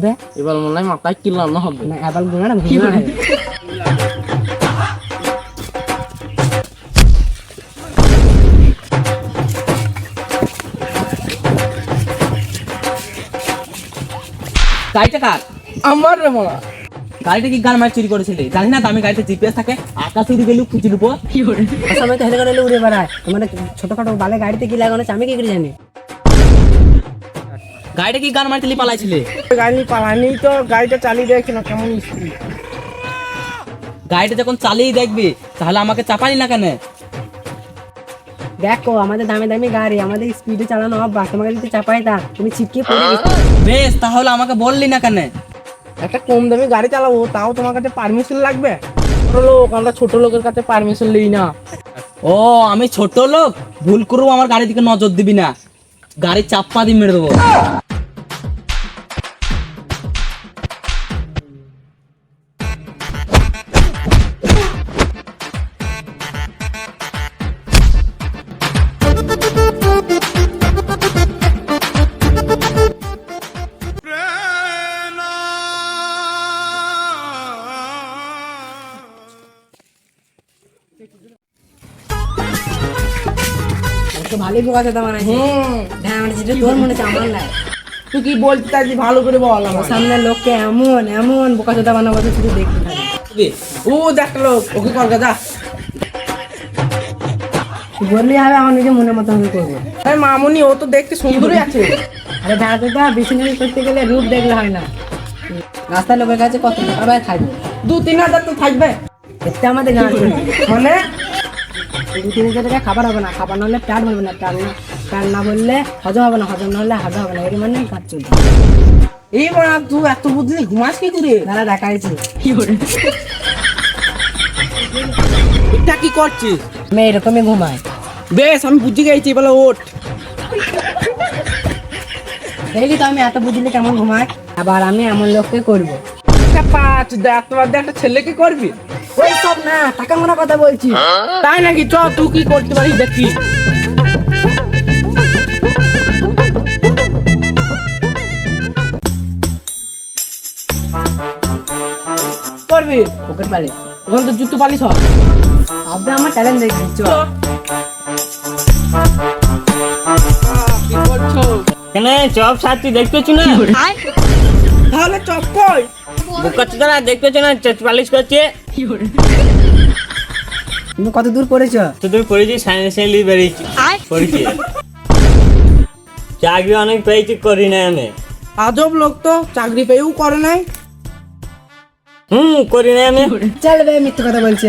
হবে? এবার মনে হয় মাথায় কিলানো হবে না এবার গুণা না ঘুমা হবে। গাড়িটা কার? আমার রে মরা গাড়িটা কি গান মার চুরি করেছিলে? জানি না দামি গাড়িতে জিপিএস থাকে, আকাশ উড়ে গেলেও খুঁজে নেবো। সময় তো হেলিকপ্টারে উড়ে বেড়ায়, তোমার ছোটখাটো বালে গাড়িতে কি লাগানো আছে আমি কি করে জানি? গাড়িটা কি গান মারতে পালাইছিলে? গাড়ি পালানি তো, গাড়িটা চালিয়ে দেখি না কেমন স্পিড। গাড়িটা যখন চালিয়ে দেখবি তাহলে আমাকে চাপালি না কেন? দেখো আমাদের দামি দামি গাড়ি, আমাদের স্পিডে চালানো অভ্যাস, তোমাকে যদি চাপাই তা তুমি ছিটকে পড়ে গেছো। বেশ, তাহলে আমাকে বললি না কেন? একটা কম দামি গাড়ি চালাবো, তাও তোমার কাছে পারমিশন লাগবে? বড় লোক, আমরা ছোট লোকের কাছে পারমিশন লই না। ও আমি ছোট লোক, ভুল করবো আমার গাড়ির দিকে নজর দিবি না, গাড়ি চাপ্পা দিয়ে মেরে দেবো। তো ভালোই বোকা চোদা বানাইছে। হ্যাঁ মানে যেটা তোর মনে হচ্ছে আমার নাই। তুই কি বলতে চাইছিস ভালো করে বল আমার। সামনে লোককে এমন এমন বোকা চোদা বানাবো তো শুধু দেখতে থাকবে। ও একটা লোক, ওকে কল যা। বললেই হবে, আমার নিজে মনের মতো আমি করবো। আরে মামুনি, ও তো দেখতে সুন্দরই আছে। আরে ভেড়া চোদা বিজনেস করতে গেলে রূপ দেখলে হয় না, রাস্তার লোকের কাছে কত টাকা ভাই থাকবে? 2-3 হাজার তো থাকবে। এতে আমাদের গান মানে 2-3 হাজার টাকা খাবার হবে না, খাবার না হলে প্যাট বলবে না, প্যাট না বললে হজম হবে না, হজম না হলে হাজা হবে না, এর মানে কাজ চলবে। এই বড়া তুই এত বুদ্ধি ঘুমাস কি করে? দাদা দেখাইছে এটা কি করছিস? আমি এরকমই ঘুমাই। বেশ, আমি বুঝে গেছি, বলে ওঠ। দেখলি তো আমি এত বুঝলি কেমন ঘুমাই, আবার আমি এমন লোককে করবো। একটা ছেলেকে করবি? ওই সব না, টাকা মোনা কথা বলছি। তাই নাকি? চ, তুই কি করতে পারিস দেখি। করবি? পকেট পালে ওখানে তো জুতো পালিস হয়। আপনি আমার ট্যালেন্ট দেখছি। চ। কি করছো? কেন চপ সাথী দেখতেছ না? তাহলে চপ কই? বোকা চোদা দেখতেছ না পালিশ করছে? তুমি কত দূর পড়েছ? তো তুমি পড়েছি সায়েন্সেলি বেরিয়েছি পড়েছি, চাকরি অনেক পেয়েছি, করি না আমি। আজব লোক তো, চাকরি পেয়েও করে নাই। করি না আমি। চলবে, মিথ্যে কথা বলছে।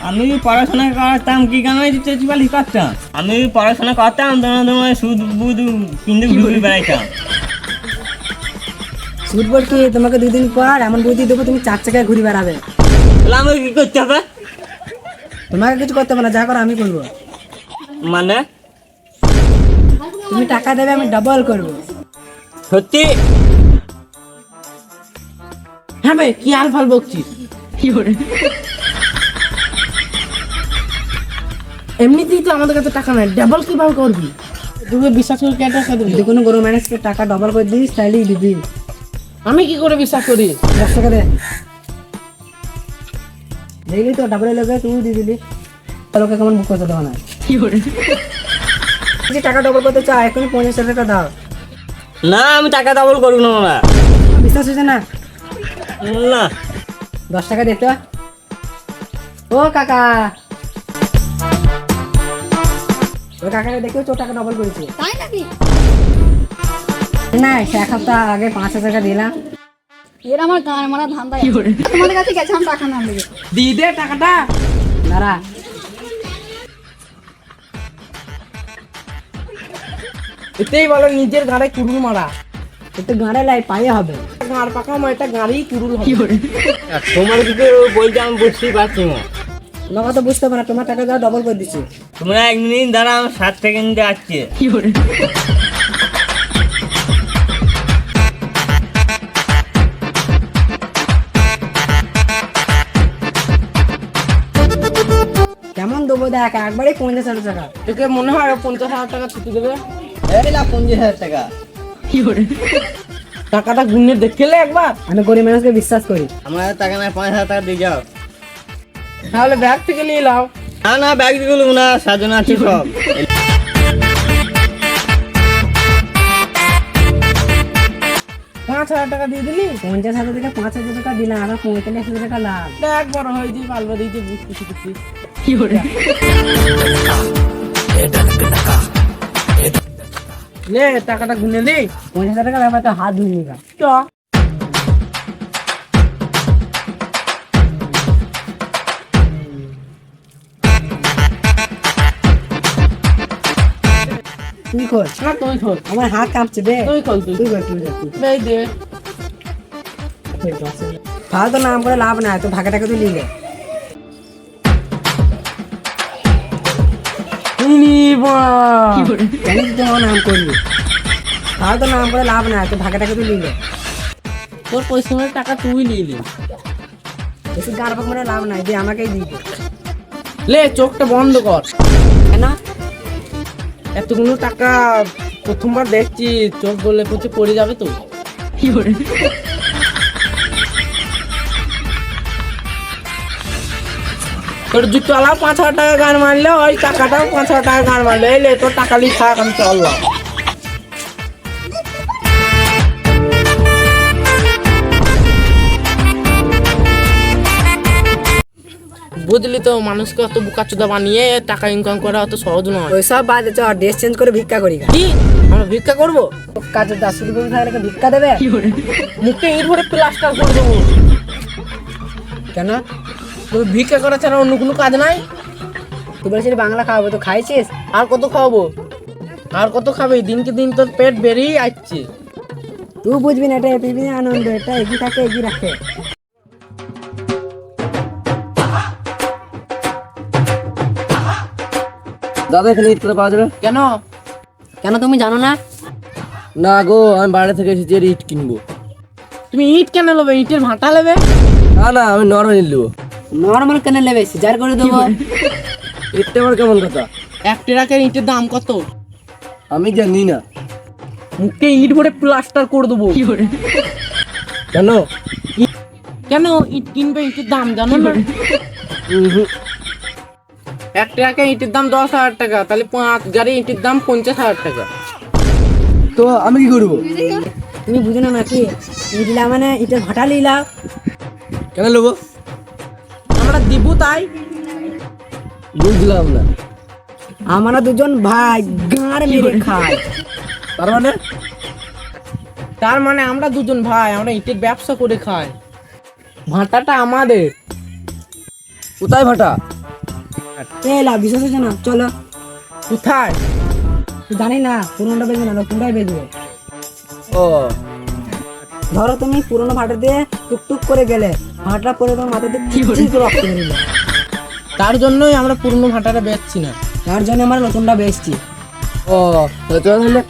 আমি পড়াশোনা করতাম, কি কেন পালিশ করতাম? আমি পড়াশোনা করতাম, তোমার সুদ বুধ কিন্তু ঘুরে বেড়াইতাম। সুটবোর্ড কি তোমাকে 2 দিন পর এমন বুদ্ধি দেবো তুমি 4 চাকায় ঘুরে বেড়াবে। তাহলে আমাকে কি করতে হবে? তোমাকে কিছু করতে হবে না, যা করো আমি করবো। মানে তুমি টাকা দেবে, আমি ডাবল করবো। সত্যি? হ্যাঁ ভাই, কি আলফাল বকছিস? এমনিতেই তো আমাদের কাছে টাকা নাই, ডাবল কিভাবে করবি? তুমি বিশ্বাস করে কেটে টাকা দিবি? যদি কোনো গরু ম্যানেজকে টাকা ডাবল করে দিস তাহলেই দিবি। আমি কি করে বিশ্বাস করি? 10 টাকা দে। দেখলি তো ডাবল লোকে তুমি দিয়ে দিলি, লোকে কেমন বুক করতে দেওয়া না। যদি টাকা ডবল করতে চাও এখনই 50 টাকা দাও। না, আমি টাকা ডাবল করবো না। ওরা বিশ্বাস হচ্ছে না? না, 10 টাকা দে তো। ও কাকা, ওই কাকাকে দেখেও 4 টাকা ডবল করেছে। তাই নাকি? না, সে 1 সপ্তাহ আগে 5,000 টাকা দিলাম। এর আমার গান মারা ধান্দা। তোমাদের কাছে গেছিলাম টাকা না লেগে। দিয়ে দে টাকাটা। দাঁড়া, এতেই বলো নিজের গাড়ে কুড়ুল মারা। একটু গাঁড়ে লাই পায়ে হবে। গাড় পাকা এটা গাড়ি কুড়ুল হবে। তোমার কিছু বলতে আমি বুঝতেই পারছি না। তোমাকে তো বুঝতে পারে না, তোমার টাকা দাও ডবল করে দিচ্ছি। তোমরা 1 মিনিট দাঁড়া, আমার 7 সেকেন্ডে আসছে। কেমন দেবো দেখ, একবারে 50,000 টাকা। তোকে মনে হয় 50,000 টাকা ছুটি দেবে? 50,000 টাকা। টাকাটা গুনে দেখলে একবার। আমি গরিব মানুষকে বিশ্বাস করি। আমার কাছে টাকা নাই, 5,000 টাকা দিয়ে যাও। তাহলে ব্যাগ থেকে নিয়ে নাও। না না, ব্যাগ দিগুলো না, সাজানো আছে সব। 5,000 টাকা দিয়ে দিলি। 50,000 থেকে 5,000 টাকা দিলাম, আমার 45,000 টাকা লাভ। দেখ বড় হয়ে দিয়ে পালবা দিয়েছে খুশি খুশি। লে টাকাটা গুনে লি। 50,000 টাকা ব্যাপার তো হাত ধুয়ে নিবা। চ। তুই খোল। না তুই খোল। আমার হাত কাঁপছে বে। তুই খোল তুই। তুই খোল, তুই খোল, তুই। এই দে। ফালতু নাম করে লাভ নাই, তো ভাগে টাকা তুই নিলে। কেন তুই আমার নাম করলি? ফালতু নাম করে লাভ নাই, তো ভাগে টাকা তুই নিলে। তোর পরিশ্রমের টাকা তুই নিলি। বেশি গার পাক মানে লাভ নাই, দিয়ে আমাকেই দিয়ে দে। লে চোখটা বন্ধ কর। কেন? এতগুলো টাকা প্রথমবার দেখছি, চোখ বললে কিছু পড়ে যাবে তো। তোর জুতো আলা 5,000 টাকা গান মারলে, ওই টাকাটাও 5,000 টাকা গান মারলে। এলে তোর টাকা নিয়ে থাক, আমি চললাম। বুঝলি তো, মানুষকে অত বোকাচোদা বানিয়ে টাকা ইনকাম করা অত সহজ নয়। ওইসব বাদ চ, ড্রেস চেঞ্জ করে ভিক্ষা করি। কি আমরা ভিক্ষা করবো? কাজ 10 করে থাকলে ভিক্ষা দেবে? মুখে ইট ভরে প্লাস্টার করে দেবো। কেন? তোর ভিক্ষা করা ছাড়া অন্য কোনো কাজ নাই? তুই বলছিস বাংলা খাওয়াবো, তো খাইছিস? আর কত খাওয়াবো? আর কত খাবে? দিনকে দিন তোর পেট বেরিয়ে আসছে। তুই বুঝবি না, এটা পৃথিবীর আনন্দ, এটা এগিয়ে থাকে, এগিয়ে রাখে। দাদা এখানে ইট করে পাওয়া যাবে? কেন? কেন তুমি জানো না? না গো, আমি বাইরে থেকে এসেছি, এর ইট কিনবো। তুমি ইট কেন নেবে? ইটের ভাঁটা নেবে? না না, আমি নরমাল ইট নেবো। নর্মাল কেন নেবে? সিজার করে দেবো। ইটটা আমার কেমন কথা? 1 ট্রাকের ইটের দাম কত? আমি জানি না। মুখে ইট ভরে প্লাস্টার করে দেবো। কেন? কেন ইট কিনবে? ইটের দাম জানো না? 1 ট্রাকে ইটের দাম 10,000 টাকা, তাহলে 5 গাড়ি ইটের দাম 50,000 টাকা। তো আমি কি করবো? তুমি বুঝো না নাকি? ইটলা মানে ইটের ভাটা লিলা। কেন নেবো? আমরা দিব তাই। বুঝলাম না। আমরা দুজন ভাই গাঁড় মেরে খাই। তার মানে? তার মানে আমরা দুজন ভাই, আমরা ইটের ব্যবসা করে খাই। ভাটাটা আমাদের। কোথায় ভাটা? এলা বিশ্বাস হচ্ছে না, চলো। কোথায়? তুই জানি না, পুরোনোটা বেজবে না, নতুনটাই বেজবে। ও ধরো তুমি পুরোনো ভাটা দিয়ে টুকটুক করে গেলে, ভাটা পরে তোমার মাথা দিয়ে চিচির করে রক্ত বেরিয়ে যায়। তার জন্যই আমরা পুরনো ভাটাটা বেচছি না। তার জন্য আমরা নতুনটা বেচছি। ও, চল তাহলে।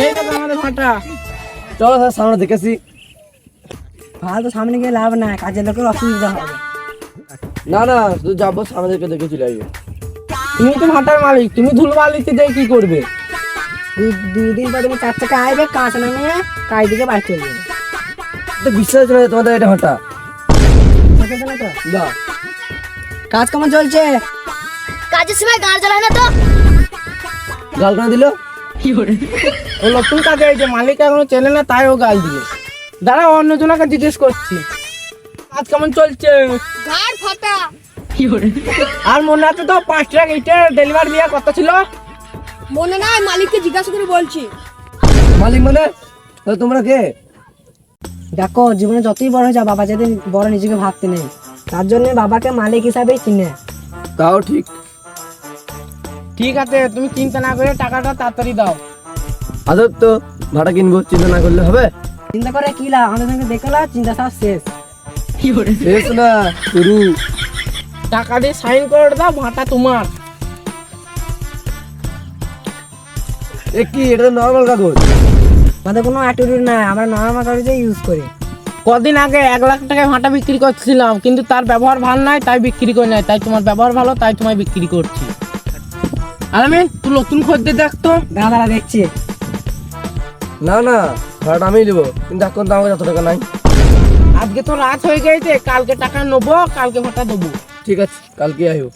এই দেখো আমাদের ভাটা। চলো স্যার, সামনে দেখেছি। ভালো সামনে গিয়ে লাভ নাই, কাজের লোকের অসুবিধা হবে। না না, শুধু যাবো, সামনে দেখে চলে আসবো। তুমি তো ভাটার মালিক, তুমি ধুলবালিতে যাই কি করবে? দুই দিন পর তুমি 4 চাকা আইবে, কাঁচ নামিয়ে কাজ দিকে বাড়ি চলে যাবে। তো বিশ্বাস হচ্ছে না যে তোমাদের এটা ভাটা? বুঝতে না তো? না। কাজ কেমন চলছে? কাজের সময় গাড় জ্বালায় না তো? গাল করে দিল। ও নতুন কাজে এই যে মালিক এখনো চেনে না, তাই ও গাল দিলে। দাঁড়া, অন্যজনকে জিজ্ঞেস করছি কাজ কেমন চলছে। গাড় ফাটা। আর মনে আছে তো 5 ট্রাক ইটের ডেলিভারি দেওয়ার কথা ছিল? মনে নাই, মালিককে জিজ্ঞাসা করে বলছি। মালিক মানে? তাহলে তোমরা কে? দেখো, জীবনে যতই বড় হয়ে যাও, বাবা যেদিন বড় নিজেকে ভাবতে নেই, তার জন্য বাবাকে মালিক হিসাবেই চিনে। তাও ঠিক। ঠিক আছে, তুমি চিন্তা না করে টাকাটা তাড়াতাড়ি দাও। আদর তো ভাড়া কিনবো, চিন্তা না করলে হবে? চিন্তা করে কি লাভ? আমাদের সঙ্গে দেখলা, চিন্তা সব শেষ। শেষ না শুরু। টাকা দিয়ে সাইন করে দাও, ভাটা তোমার। এ কি, এটা নর্মাল কাগজ। আমাদের কোনো অ্যাটিটিউড নাই, আমরা নর্মাল কাগজে ইউজ করি। কদিন আগে 1 লাখ টাকায় ভাটা বিক্রি করছিলাম, কিন্তু তার ব্যবহার ভালো নয় তাই বিক্রি করি নাই। তাই তোমার ব্যবহার ভালো তাই তোমায় বিক্রি করছি। আলামিন, তুই নতুন খদ্দের দেখ তো। দাঁড়া দেখছি। না না, ভাড়াটা আমি নেবো, কিন্তু এখন তো আমার কাছে এত টাকা নাই। আজকে তো রাত হয়ে গেছে, কালকে টাকা নেবো, কালকে ভাটা দেবো। ঠিক আছে, কালকে আইও।